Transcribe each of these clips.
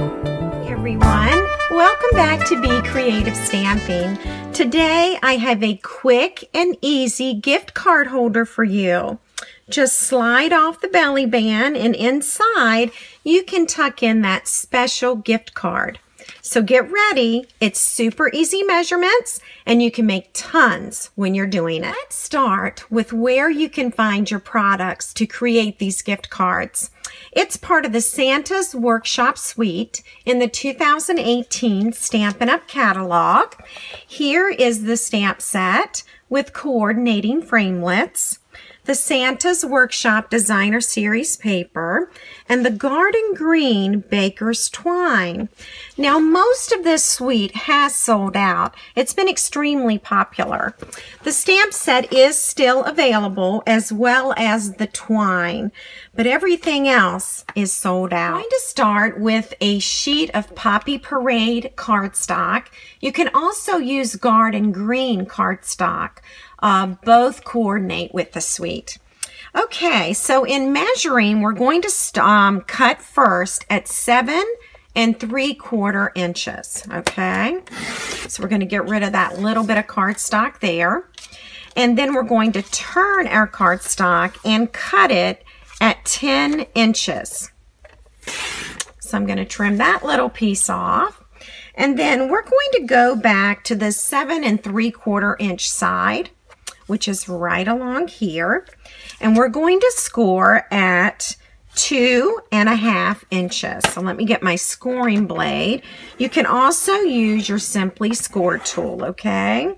Everyone, welcome back to Be Creative Stamping. Today I have a quick and easy gift card holder for you. Just slide off the belly band and inside you can tuck in that special gift card. So get ready, it's super easy measurements and you can make tons when you're doing it. Let's start with where you can find your products to create these gift cards. It's part of the Santa's Workshop Suite in the 2018 Stampin' Up! Catalog. Here is the stamp set with coordinating framelits, the Santa's Workshop Designer Series paper, and the Garden Green Baker's Twine. Now, most of this suite has sold out. It's been extremely popular. The stamp set is still available, as well as the twine, but everything else is sold out. I'm going to start with a sheet of Poppy Parade cardstock. You can also use Garden Green cardstock. Both coordinate with the suite. Okay, so in measuring, we're going to cut first at 7 3/4 inches. Okay, so we're going to get rid of that little bit of cardstock there, and then we're going to turn our cardstock and cut it at 10 inches. So I'm going to trim that little piece off, and then we're going to go back to the 7 3/4 inch side, which is right along here, and we're going to score at 2 1/2 inches. So let me get my scoring blade. You can also use your Simply Score tool, okay?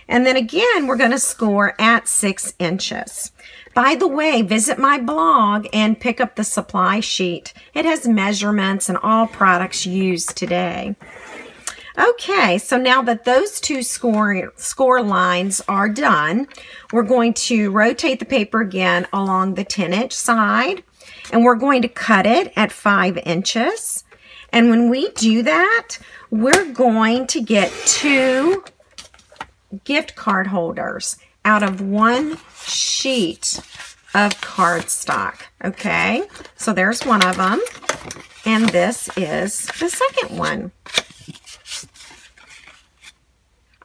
And then again, we're going to score at 6 inches. By the way, visit my blog and pick up the supply sheet. It has measurements and all products used today. Okay, so now that those two score lines are done, we're going to rotate the paper again along the 10-inch side, and we're going to cut it at 5 inches. And when we do that, we're going to get 2 gift card holders out of 1 sheet of cardstock. Okay, so there's one of them, and this is the second one.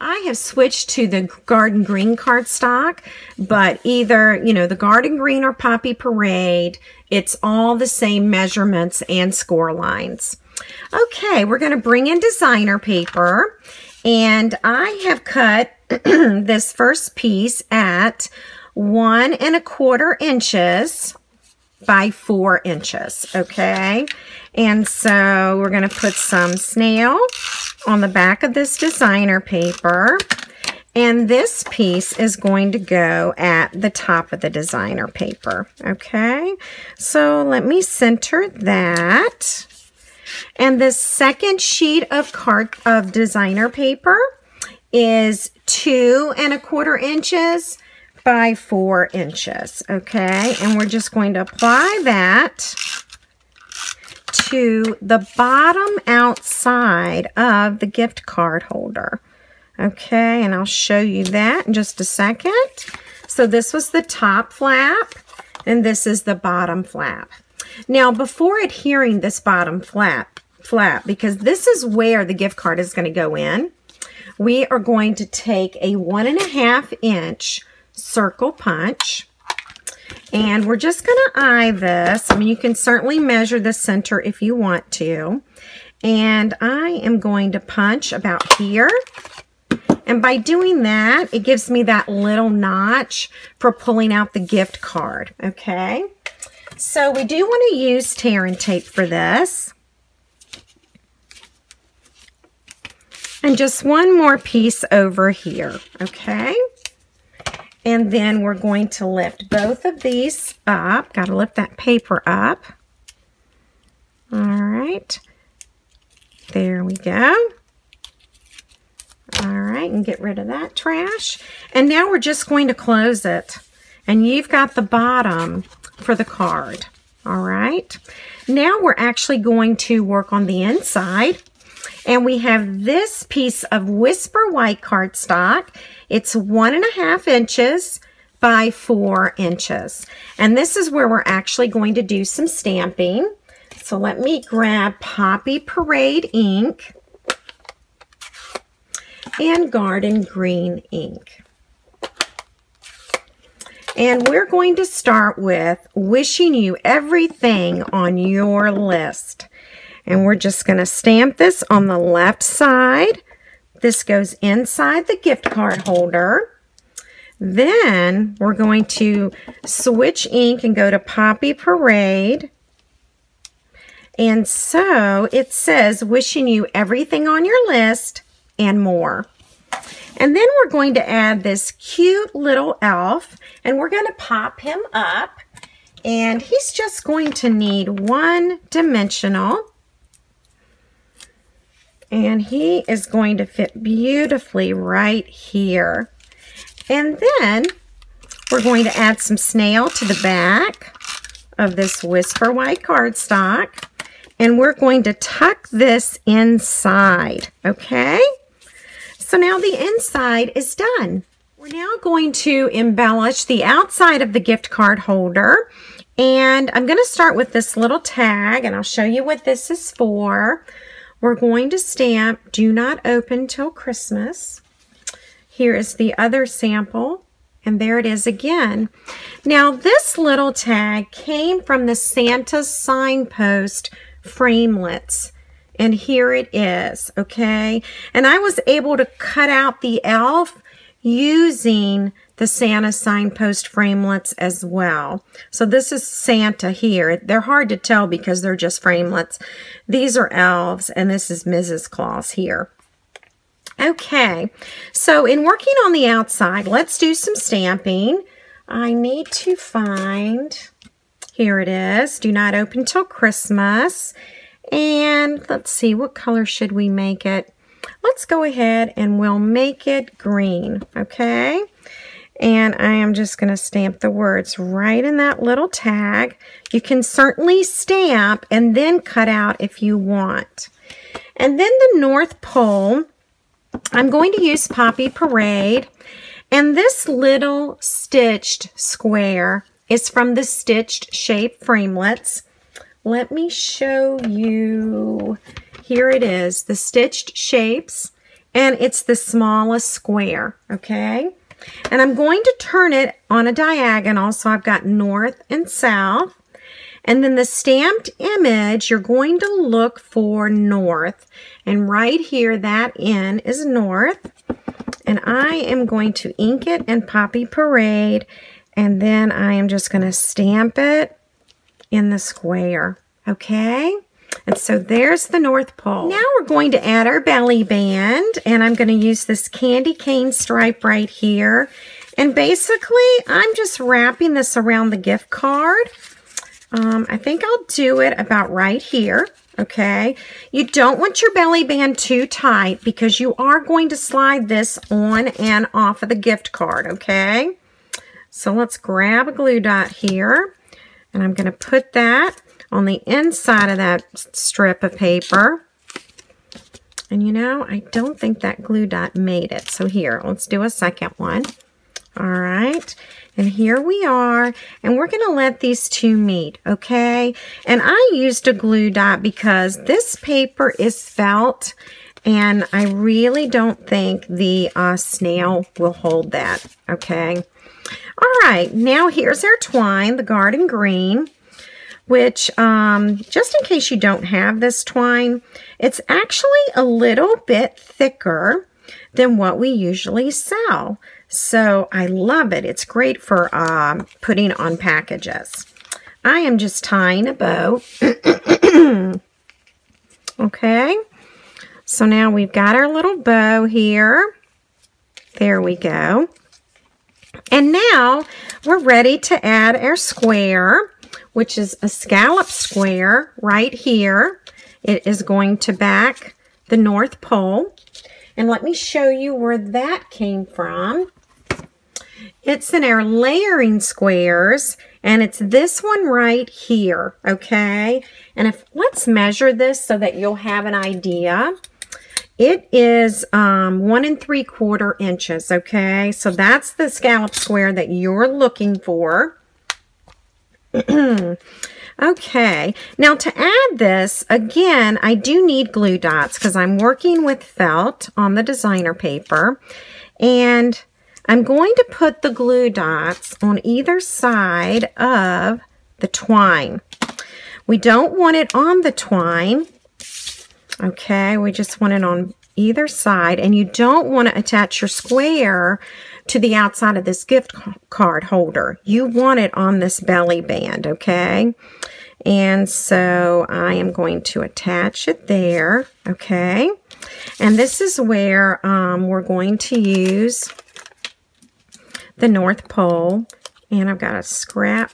I have switched to the Garden Green cardstock, but either, the Garden Green or Poppy Parade, it's all the same measurements and score lines. Okay, we're going to bring in designer paper, and I have cut this first piece at 1 1/4 inches by 4 inches, okay? And so we're going to put some snail on the back of this designer paper, and this piece is going to go at the top of the designer paper, okay? So let me center that. And the second sheet of designer paper is 2 1/4 inches by 4 inches, okay? And we're just going to apply that to the bottom outside of the gift card holder. Okay, and I'll show you that in just a second. So this was the top flap, and this is the bottom flap. Now, before adhering this bottom flap, because this is where the gift card is going to go in, we are going to take a 1 1/2 inch circle punch, and we're just going to eye this. I mean, you can certainly measure the center if you want to. And I am going to punch about here. And by doing that, it gives me that little notch for pulling out the gift card, okay? So we do want to use tear and tape for this. And just one more piece over here, okay? And then we're going to lift both of these up. Got to lift that paper up. All right. There we go. All right, and get rid of that trash. And now we're just going to close it. And you've got the bottom for the card. All right. Now we're actually going to work on the inside. And we have this piece of Whisper White cardstock. It's 1 1/2 inches by 4 inches. And this is where we're actually going to do some stamping. So let me grab Poppy Parade ink and Garden Green ink. And we're going to start with wishing you everything on your list. And we're just going to stamp this on the left side. This goes inside the gift card holder. Then we're going to switch ink and go to Poppy Parade. And so it says, wishing you everything on your list and more. And then we're going to add this cute little elf, and we're going to pop him up. And he's just going to need one dimensional. And he is going to fit beautifully right here. And then we're going to add some snail to the back of this Whisper White cardstock. And we're going to tuck this inside, okay? So now the inside is done. We're now going to embellish the outside of the gift card holder. And I'm going to start with this little tag, and I'll show you what this is for. We're going to stamp, do not open till Christmas. Here is the other sample, and there it is again. Now this little tag came from the Santa Signpost framelits, and here it is, okay? And I was able to cut out the elf using the Santa Signpost framelits as well. So this is Santa here. They're hard to tell because they're just framelits. These are elves, and this is Mrs. Claus here. Okay, so in working on the outside, let's do some stamping. I need to find, here it is, do not open till Christmas. And let's see, what color should we make it? Let's go ahead and we'll make it green, okay? And I am just going to stamp the words right in that little tag. You can certainly stamp and then cut out if you want. And then the North Pole, I'm going to use Poppy Parade. And this little stitched square is from the Stitched Shape framelits. Let me show you. Here it is, the Stitched Shapes, and it's the smallest square, okay? And I'm going to turn it on a diagonal, so I've got north and south. And then the stamped image, you're going to look for north. And right here, that N is north. And I am going to ink it in Poppy Parade, and then I am just going to stamp it in the square, okay? And so there's the North Pole. Now we're going to add our belly band, and I'm going to use this candy cane stripe right here. And basically, I'm just wrapping this around the gift card. I think I'll do it about right here, okay? You don't want your belly band too tight because you are going to slide this on and off of the gift card, okay? So let's grab a glue dot here, and I'm going to put that on the inside of that strip of paper. And you know, I don't think that glue dot made it. So here, let's do a second one. All right, and here we are, and we're going to let these two meet, okay? And I used a glue dot because this paper is felt, and I really don't think the snail will hold that, okay? All right, now here's our twine, the Garden Green, which, just in case you don't have this twine, it's actually a little bit thicker than what we usually sell. So I love it. It's great for putting on packages. I am just tying a bow. Okay. So now we've got our little bow here. There we go. And now we're ready to add our square, which is a scallop square right here. It is going to back the North Pole. And let me show you where that came from. It's in our layering squares, and it's this one right here, okay? And let's measure this so that you'll have an idea. It is 1 3/4 inches, okay? So that's the scallop square that you're looking for. Okay, now to add this, again, I do need glue dots because I'm working with felt on the designer paper. And I'm going to put the glue dots on either side of the twine. We don't want it on the twine. Okay, we just want it on either side. And you don't want to attach your square to the outside of this gift card holder. You want it on this belly band, okay? And so I am going to attach it there, okay? And this is where we're going to use the North Pole. And I've got a scrap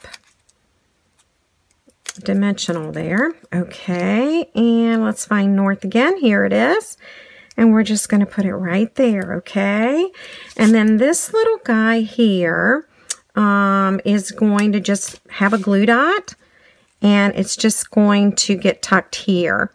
dimensional there. Okay, and let's find North again. Here it is. And we're just going to put it right there, okay? And then this little guy here is going to just have a glue dot, and it's just going to get tucked here.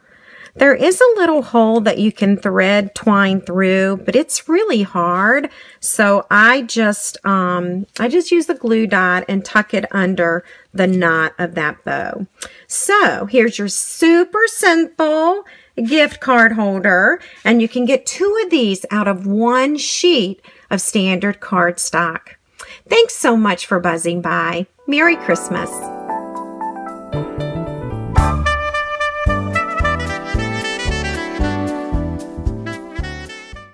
There is a little hole that you can thread twine through, but it's really hard. So I just use the glue dot and tuck it under the knot of that bow. So here's your super simple gift card holder, and you can get 2 of these out of 1 sheet of standard cardstock. Thanks so much for buzzing by. Merry Christmas.